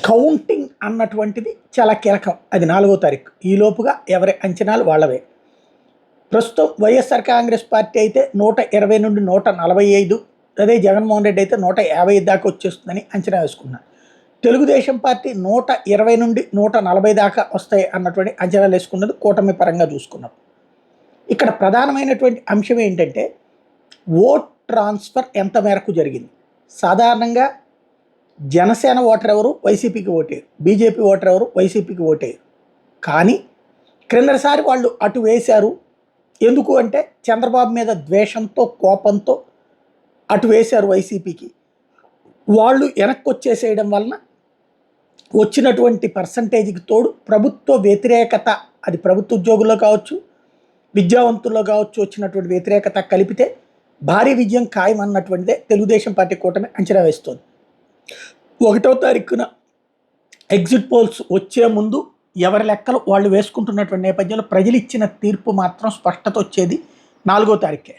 Counting అన్నటువంటిది చాలా కీలకం. అది 4వ తారీఖు ఈ లోపుగా ఎవరి అంచనాలు వాళ్ళవే. ప్రస్తుతం వైఎస్ఆర్ కాంగ్రెస్ పార్టీ అయితే 120 నుండి 145, అదే జగన్మోహన్ రెడ్డి అయితే 150 దాకా వచ్చేస్తుందని అంచనా వేసుకున్నారు. తెలుగుదేశం పార్టీ 120 నుండి 140 దాకా వస్తాయి అన్నటువంటి అంచనాలు వేసుకున్నది కూటమి పరంగా చూసుకున్నాం. ఇక్కడ ప్రధానమైనటువంటి అంశం ఏంటంటే ఓట్ ట్రాన్స్ఫర్ ఎంత మేరకు జరిగింది. సాధారణంగా జనసేన ఓటర్ ఎవరు వైసీపీకి ఓటేరు, బీజేపీ ఓటర్ ఎవరు వైసీపీకి ఓటేరు. కానీ క్రిందసారి వాళ్ళు అటు వేశారు. ఎందుకు అంటే చంద్రబాబు మీద ద్వేషంతో కోపంతో అటు వేశారు వైసీపీకి. వాళ్ళు వెనక్కి వచ్చేసేయడం వలన వచ్చినటువంటి పర్సంటేజ్కి తోడు ప్రభుత్వ వ్యతిరేకత, అది ప్రభుత్వ ఉద్యోగుల్లో కావచ్చు విద్యావంతుల్లో కావచ్చు, వచ్చినటువంటి వ్యతిరేకత కలిపితే భారీ విజయం ఖాయం అన్నటువంటిదే తెలుగుదేశం పార్టీ కూటమి అంచనా వేస్తోంది. 1వ తారీఖున ఎగ్జిట్ పోల్స్ వచ్చే ముందు ఎవరి లెక్కలు వాళ్ళు వేసుకుంటున్నటువంటి నేపథ్యంలో ప్రజలు ఇచ్చిన తీర్పు మాత్రం స్పష్టత వచ్చేది 4వ తారీఖే.